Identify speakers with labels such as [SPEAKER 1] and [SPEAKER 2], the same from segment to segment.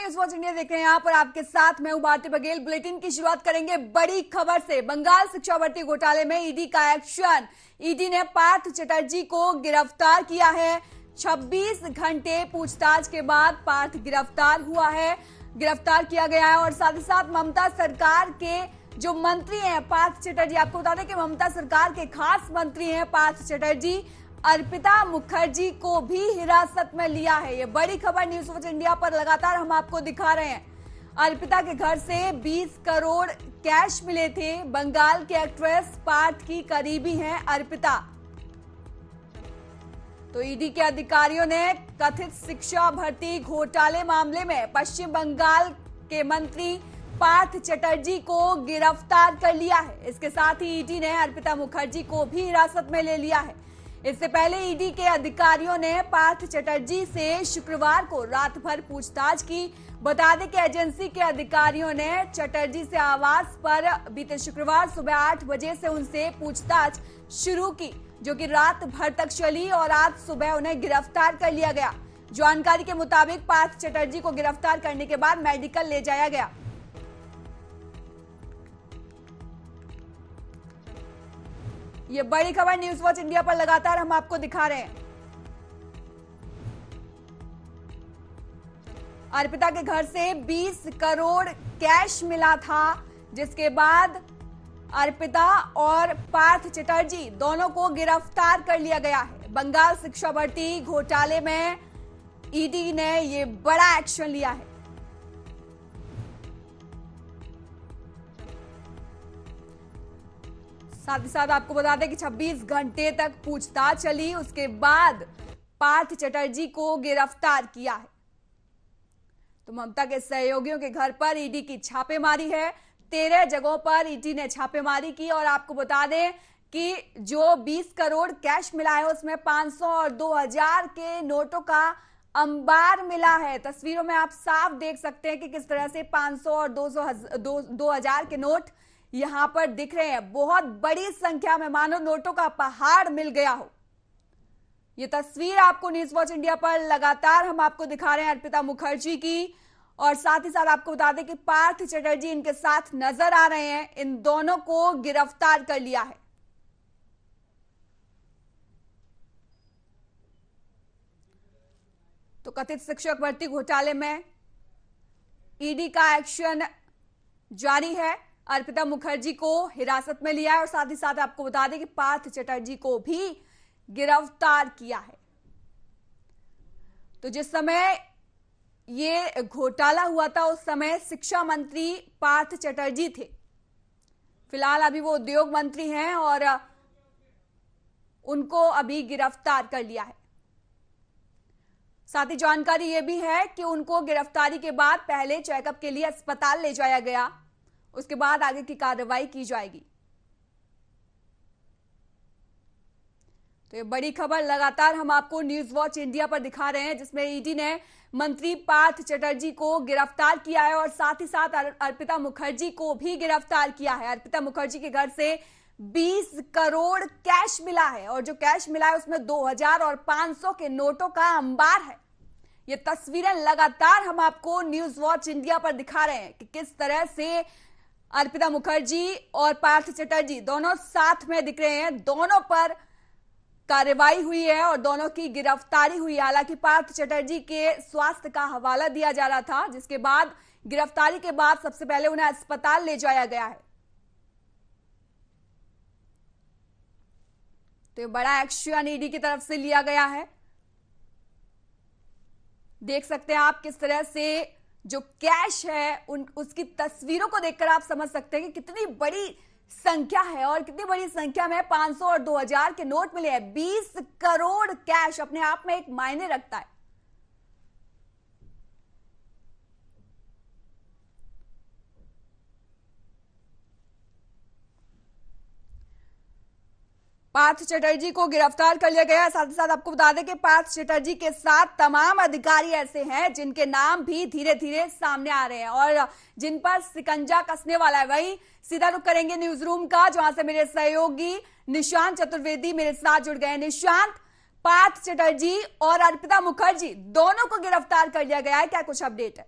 [SPEAKER 1] News watch India देख रहे हैं आप और आपके साथ मैं हूं भारती बघेल। बुलेटिन की शुरुआत करेंगे बड़ी खबर से। बंगाल शिक्षा भर्ती घोटाले में ईडी का एक्शन। ईडी ने पार्थ चटर्जी को गिरफ्तार किया है। 26 घंटे पूछताछ के बाद पार्थ गिरफ्तार हुआ है, गिरफ्तार किया गया है। और साथ ही साथ ममता सरकार के जो मंत्री हैं पार्थ चटर्जी, आपको बता दें कि ममता सरकार के खास मंत्री हैं पार्थ चटर्जी, अर्पिता मुखर्जी को भी हिरासत में लिया है। ये बड़ी खबर न्यूज वॉच इंडिया पर लगातार हम आपको दिखा रहे हैं। अर्पिता के घर से 20 करोड़ कैश मिले थे। बंगाल के एक्ट्रेस पार्थ की करीबी हैं अर्पिता। तो ईडी के अधिकारियों ने कथित शिक्षा भर्ती घोटाले मामले में पश्चिम बंगाल के मंत्री पार्थ चटर्जी को गिरफ्तार कर लिया है। इसके साथ ही ईडी ने अर्पिता मुखर्जी को भी हिरासत में ले लिया है। इससे पहले ईडी के अधिकारियों ने पार्थ चटर्जी से शुक्रवार को रात भर पूछताछ की। बता दें कि एजेंसी के अधिकारियों ने चटर्जी से आवास पर बीते शुक्रवार सुबह 8 बजे से उनसे पूछताछ शुरू की, जो कि रात भर तक चली और आज सुबह उन्हें गिरफ्तार कर लिया गया। जानकारी के मुताबिक पार्थ चटर्जी को गिरफ्तार करने के बाद मेडिकल ले जाया गया। ये बड़ी खबर न्यूज वॉच इंडिया पर लगातार हम आपको दिखा रहे हैं। अर्पिता के घर से 20 करोड़ कैश मिला था, जिसके बाद अर्पिता और पार्थ चटर्जी दोनों को गिरफ्तार कर लिया गया है। बंगाल शिक्षा भर्ती घोटाले में ईडी ने ये बड़ा एक्शन लिया है। साथ ही साथ आपको बता दें कि 26 घंटे तक पूछताछ चली, उसके बाद पार्थ चटर्जी को गिरफ्तार किया है। तो ममता के सहयोगियों के घर पर ईडी की छापेमारी है। 13 जगहों पर ईडी ने छापेमारी की और आपको बता दें कि जो 20 करोड़ कैश मिला है उसमें 500 और 2000 के नोटों का अंबार मिला है। तस्वीरों में आप साफ देख सकते हैं कि किस तरह से 500 और 2000 के नोट यहां पर दिख रहे हैं। बहुत बड़ी संख्या में, मानो नोटों का पहाड़ मिल गया हो। ये तस्वीर आपको न्यूज वॉच इंडिया पर लगातार हम आपको दिखा रहे हैं अर्पिता मुखर्जी की। और साथ ही साथ आपको बता दें कि पार्थ चटर्जी इनके साथ नजर आ रहे हैं। इन दोनों को गिरफ्तार कर लिया है। तो कथित शिक्षक भर्ती घोटाले में ईडी का एक्शन जारी है। अर्पिता मुखर्जी को हिरासत में लिया है और साथ ही साथ आपको बता दें कि पार्थ चटर्जी को भी गिरफ्तार किया है। तो जिस समय ये घोटाला हुआ था उस समय शिक्षा मंत्री पार्थ चटर्जी थे। फिलहाल अभी वो उद्योग मंत्री हैं और उनको अभी गिरफ्तार कर लिया है। साथ ही जानकारी ये भी है कि उनको गिरफ्तारी के बाद पहले चेकअप के लिए अस्पताल ले जाया गया, उसके बाद आगे की कार्रवाई की जाएगी। तो ये बड़ी खबर लगातार हम आपको न्यूज वॉच इंडिया पर दिखा रहे हैं, जिसमें ईडी ने मंत्री पार्थ चटर्जी को गिरफ्तार किया है और साथ ही साथ अर्पिता मुखर्जी को भी गिरफ्तार किया है। अर्पिता मुखर्जी के घर से 20 करोड़ कैश मिला है और जो कैश मिला है उसमें 2000 और 500 के नोटों का अंबार है। ये तस्वीरें लगातार हम आपको न्यूज वॉच इंडिया पर दिखा रहे हैं कि किस तरह से अर्पिता मुखर्जी और पार्थ चटर्जी दोनों साथ में दिख रहे हैं। दोनों पर कार्रवाई हुई है और दोनों की गिरफ्तारी हुई। हालांकि पार्थ चटर्जी के स्वास्थ्य का हवाला दिया जा रहा था, जिसके बाद गिरफ्तारी के बाद सबसे पहले उन्हें अस्पताल ले जाया गया है। तो बड़ा एक्शन ईडी की तरफ से लिया गया है। देख सकते हैं आप किस तरह से जो कैश है उसकी तस्वीरों को देखकर आप समझ सकते हैं कि कितनी बड़ी संख्या है और कितनी बड़ी संख्या में 500 और 2000 के नोट मिले हैं। 20 करोड़ कैश अपने आप में एक मायने रखता है। पार्थ चटर्जी को गिरफ्तार कर लिया गया है। साथ ही साथ आपको बता दें कि पार्थ चटर्जी के साथ तमाम अधिकारी ऐसे हैं जिनके नाम भी धीरे धीरे सामने आ रहे हैं और जिन पर शिकंजा कसने वाला है। वही सीधा रुख करेंगे न्यूज रूम का, जहां से मेरे सहयोगी निशांत चतुर्वेदी मेरे साथ जुड़ गए। निशांत, पार्थ चटर्जी और अर्पिता मुखर्जी दोनों को गिरफ्तार कर लिया गया है, क्या कुछ अपडेट है?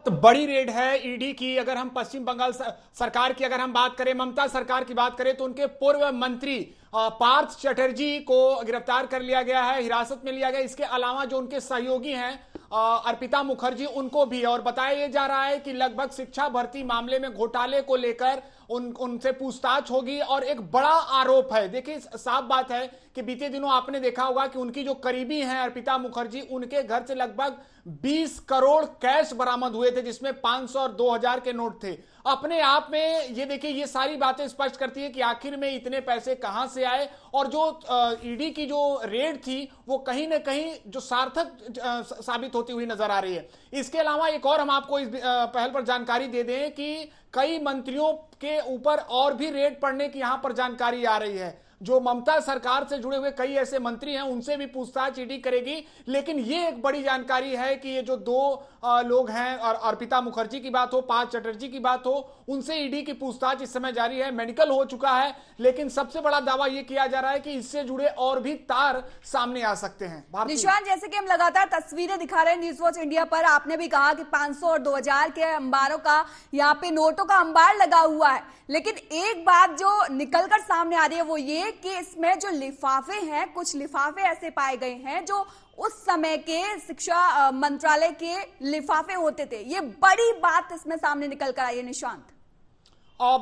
[SPEAKER 2] वक्त बड़ी रेड है ईडी की। अगर हम पश्चिम बंगाल सरकार की अगर हम बात करें, ममता सरकार की बात करें, तो उनके पूर्व मंत्री पार्थ चटर्जी को गिरफ्तार कर लिया गया है, हिरासत में लिया गया। इसके अलावा जो उनके सहयोगी हैं अर्पिता मुखर्जी, उनको भी। और बताया जा रहा है कि लगभग शिक्षा भर्ती मामले में घोटाले को लेकर उनसे पूछताछ होगी। और एक बड़ा आरोप है, देखिए साफ बात है कि बीते दिनों आपने देखा होगा कि उनकी जो करीबी हैं अर्पिता मुखर्जी, उनके घर से लगभग 20 करोड़ कैश बरामद हुए थे, जिसमें 500 और 2000 के नोट थे। अपने आप में ये देखिए, ये सारी बातें स्पष्ट करती है कि आखिर में इतने पैसे कहां से आए। और जो ईडी की जो रेड थी वो कहीं ना कहीं जो सार्थक साबित होती हुई नजर आ रही है। इसके अलावा एक और हम आपको इस पहल पर जानकारी दे दें कि कई मंत्रियों के ऊपर और भी रेड पड़ने की यहां पर जानकारी आ रही है। जो ममता सरकार से जुड़े हुए कई ऐसे मंत्री हैं, उनसे भी पूछताछ ईडी करेगी। लेकिन ये एक बड़ी जानकारी है कि ये जो दो लोग हैं, और अर्पिता मुखर्जी की बात हो, पार्थ चटर्जी की बात हो, उनसे ईडी की पूछताछ इस समय जारी है। मेडिकल हो चुका है, लेकिन सबसे बड़ा दावा यह किया जा रहा है कि इससे जुड़े और भी तार सामने आ सकते हैं।
[SPEAKER 1] निशान, जैसे कि हम लगातार तस्वीरें दिखा रहे हैं न्यूज वॉच इंडिया पर, आपने भी कहा कि 500 और 2000 के अंबारों का, यहाँ पे नोटों का अंबार लगा हुआ है। लेकिन एक बात जो निकलकर सामने आ रही है वो ये कि इसमें जो लिफाफे हैं, कुछ लिफाफे ऐसे पाए गए हैं जो उस समय के शिक्षा मंत्रालय के लिफाफे होते थे। ये बड़ी बात इसमें सामने निकल कर आई है निशांत।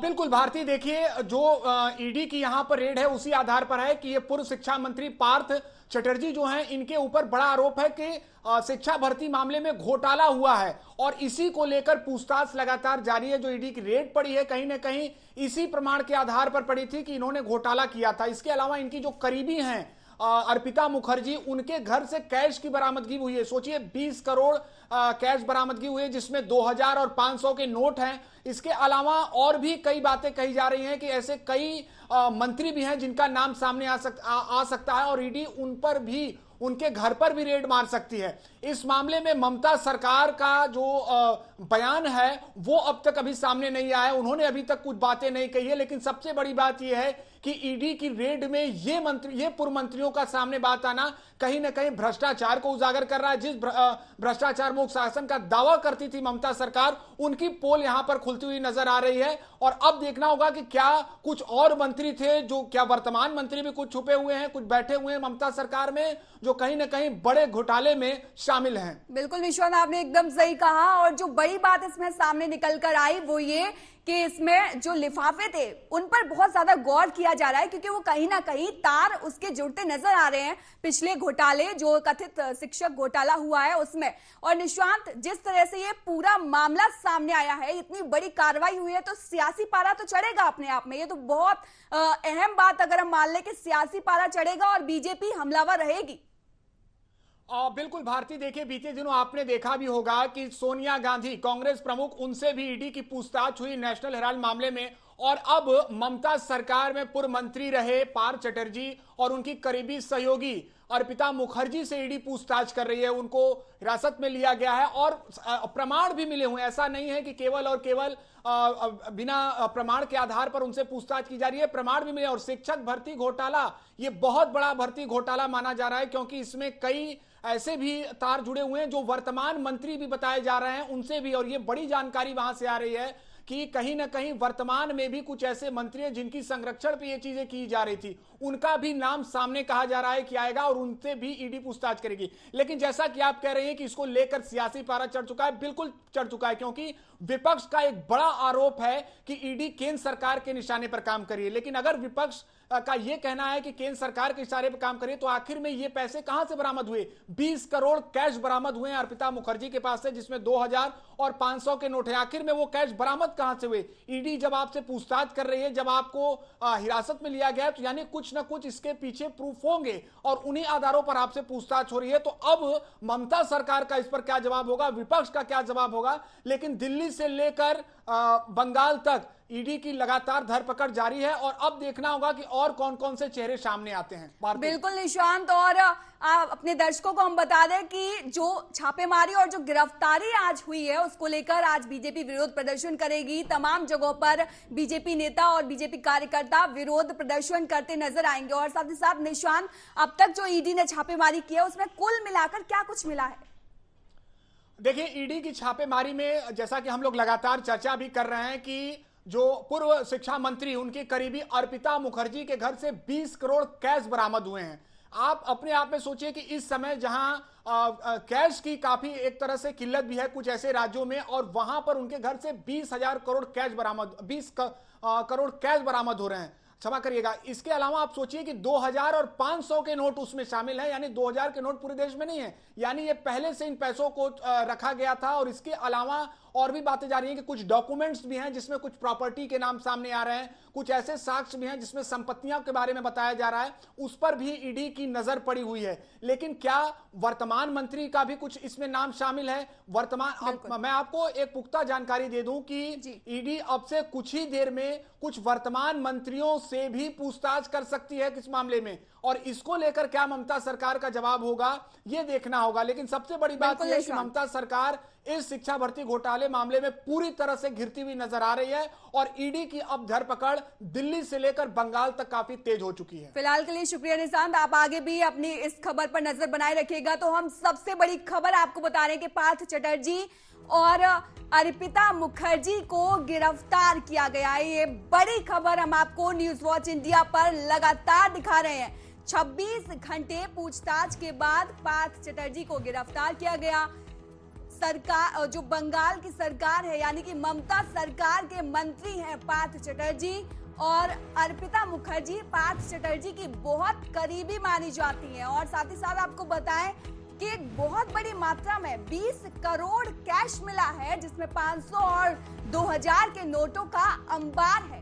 [SPEAKER 2] बिल्कुल भारती, देखिए जो ईडी की यहां पर रेड है उसी आधार पर है कि ये पूर्व शिक्षा मंत्री पार्थ चटर्जी जो हैं, इनके ऊपर बड़ा आरोप है कि शिक्षा भर्ती मामले में घोटाला हुआ है। और इसी को लेकर पूछताछ लगातार जारी है। जो ईडी की रेड पड़ी है कहीं ना कहीं इसी प्रमाण के आधार पर पड़ी थी कि इन्होंने घोटाला किया था। इसके अलावा इनकी जो करीबी हैं अर्पिता मुखर्जी, उनके घर से कैश की बरामदगी हुई है। सोचिए 20 करोड़ कैश बरामदगी हुई है, जिसमें 2000 और 500 के नोट हैं। इसके अलावा और भी कई बातें कही जा रही हैं कि ऐसे कई मंत्री भी हैं जिनका नाम सामने आ सकता है, और ईडी उन पर भी, उनके घर पर भी रेड मार सकती है। इस मामले में ममता सरकार का जो बयान है वो अब तक अभी सामने नहीं आया है। उन्होंने अभी तक कुछ बातें नहीं कही है। लेकिन सबसे बड़ी बात यह है कि ईडी की रेड में ये पूर्व मंत्रियों का सामने बात आना कहीं ना कहीं भ्रष्टाचार को उजागर कर रहा है। जिस भ्रष्टाचार मुक्त शासन का दावा करती थी ममता सरकार, उनकी पोल यहां पर खुलती हुई नजर आ रही है। और अब देखना होगा कि क्या कुछ और मंत्री थे, जो क्या वर्तमान मंत्री भी कुछ छुपे हुए हैं, कुछ बैठे हुए हैं ममता सरकार में, जो कहीं ना कहीं बड़े घोटाले में शामिल हैं।
[SPEAKER 1] बिल्कुल निशान, आपने एकदम सही कहा। और जो बड़ी बात इसमें सामने निकल कर आई वो ये कि इसमें जो लिफाफे थे उन पर बहुत ज्यादा गौर किया जा रहा है, क्योंकि वो कहीं ना कहीं तार उसके जुड़ते नजर आ रहे हैं पिछले घोटाले, जो कथित शिक्षक घोटाला हुआ है उसमें। और निशांत, जिस तरह से ये पूरा मामला सामने आया है, इतनी बड़ी कार्रवाई हुई है, तो सियासी पारा तो चढ़ेगा अपने आप में। ये तो बहुत अहम बात अगर हम मान लें कि सियासी पारा चढ़ेगा और बीजेपी हमलावर रहेगी।
[SPEAKER 2] बिल्कुल भारती, देखिए बीते दिनों आपने देखा भी होगा कि सोनिया गांधी कांग्रेस प्रमुख, उनसे भी ईडी की पूछताछ हुई नेशनल हेराल्ड मामले में। और अब ममता सरकार में पूर्व मंत्री रहे पार्थ चटर्जी और उनकी करीबी सहयोगी अर्पिता मुखर्जी से ईडी पूछताछ कर रही है। उनको हिरासत में लिया गया है और प्रमाण भी मिले हुए। ऐसा नहीं है कि केवल और केवल बिना प्रमाण के आधार पर उनसे पूछताछ की जा रही है, प्रमाण भी मिले। और शिक्षक भर्ती घोटाला, ये बहुत बड़ा भर्ती घोटाला माना जा रहा है, क्योंकि इसमें कई ऐसे भी तार जुड़े हुए हैं जो वर्तमान मंत्री भी बताए जा रहे हैं, उनसे भी। और ये बड़ी जानकारी वहां से आ रही है कि कहीं ना कहीं वर्तमान में भी कुछ ऐसे मंत्री हैं जिनकी संरक्षण पे ये चीजें की जा रही थी, उनका भी नाम सामने कहा जा रहा है कि आएगा और उनसे भी ईडी पूछताछ करेगी। लेकिन जैसा कि आप कह रहे हैं कि इसको लेकर सियासी पारा चढ़ चुका है, बिल्कुल चढ़ चुका है, क्योंकि विपक्ष का एक बड़ा आरोप है कि ईडी केंद्र सरकार के निशाने पर काम करिए। लेकिन अगर विपक्ष का यह कहना है कि केंद्र सरकार के इशारे पर काम करिए, तो आखिर में ये पैसे कहां से बरामद हुए? 20 करोड़ कैश बरामद हुए हैं अर्पिता मुखर्जी के पास से, जिसमें 2000 और 500 के नोट हैं। आखिर में वो कैश बरामद कहां से हुए? ईडी जब आपसे पूछताछ कर रही है, जब आपको हिरासत में लिया गया, तो यानी कुछ ना कुछ इसके पीछे प्रूफ होंगे और उन्हीं आधारों पर आपसे पूछताछ हो रही है। तो अब ममता सरकार का इस पर क्या जवाब होगा, विपक्ष का क्या जवाब होगा? लेकिन दिल्ली से लेकर बंगाल तक ईडी की लगातार धरपकड़ जारी है और अब देखना होगा कि और कौन कौन से चेहरे सामने आते हैं।
[SPEAKER 1] बिल्कुल निशांत, और अपने दर्शकों को हम बता दें कि जो छापेमारी और जो गिरफ्तारी आज हुई है उसको लेकर आज बीजेपी विरोध प्रदर्शन करेगी। तमाम जगहों पर बीजेपी नेता और बीजेपी कार्यकर्ता विरोध प्रदर्शन करते नजर आएंगे। और साथ ही साथ निशांत, अब तक जो ईडी ने छापेमारी की है उसमें कुल मिलाकर क्या कुछ मिला है?
[SPEAKER 2] देखिए, ईडी की छापेमारी में जैसा कि हम लोग लगातार चर्चा भी कर रहे हैं कि जो पूर्व शिक्षा मंत्री उनके करीबी अर्पिता मुखर्जी के घर से 20 करोड़ कैश बरामद हुए हैं। आप अपने आप में सोचिए कि इस समय जहां कैश की काफी एक तरह से किल्लत भी है कुछ ऐसे राज्यों में, और वहां पर उनके घर से 20,000 करोड़ कैश बरामद 20 करोड़ कैश बरामद हो रहे हैं। क्षमा करिएगा, इसके अलावा आप सोचिए कि 2000 और 500 के नोट उसमें शामिल है, यानी 2000 के नोट पूरे देश में नहीं है, यानी ये पहले से इन पैसों को रखा गया था। और इसके अलावा और भी बातें जा रही हैं कि कुछ डॉक्यूमेंट्स भी हैं जिसमें कुछ प्रॉपर्टी के नाम सामने आ रहे हैं, कुछ ऐसे साक्ष्य भी हैं जिसमें संपत्तियों के बारे में बताया जा रहा है, उस पर भी ईडी की नजर पड़ी हुई है। लेकिन क्या वर्तमान मंत्री का भी कुछ इसमें नाम शामिल है? मैं आपको एक पुख्ता जानकारी दे दूं कि ईडी अब से कुछ ही देर में कुछ वर्तमान मंत्रियों से भी पूछताछ कर सकती है किस मामले में, और इसको लेकर क्या ममता सरकार का जवाब होगा ये देखना होगा। लेकिन सबसे बड़ी बात यह है कि ममता सरकार इस शिक्षा भर्ती घोटाले मामले में पूरी तरह से घिरती हुई नजर आ रही है, और ईडी की अब धरपकड़ दिल्ली से लेकर बंगाल तक काफी तेज हो चुकी है।
[SPEAKER 1] फिलहाल के लिए शुक्रिया निशांत, आप आगे भी अपनी इस खबर पर नजर बनाए रखिएगा। तो हम सबसे बड़ी खबर आपको बता रहे हैं कि पार्थ चटर्जी और अर्पिता मुखर्जी को गिरफ्तार किया गया है। ये बड़ी खबर हम आपको न्यूज वॉच इंडिया पर लगातार दिखा रहे हैं। 26 घंटे पूछताछ के बाद पार्थ चटर्जी को गिरफ्तार किया गया। सरकार, जो बंगाल की सरकार है यानी कि ममता सरकार के मंत्री हैं पार्थ चटर्जी, और अर्पिता मुखर्जी पार्थ चटर्जी की बहुत करीबी मानी जाती हैं। और साथ ही साथ आपको बताएं कि एक बहुत बड़ी मात्रा में 20 करोड़ कैश मिला है, जिसमें 500 और 2000 के नोटों का अंबार है।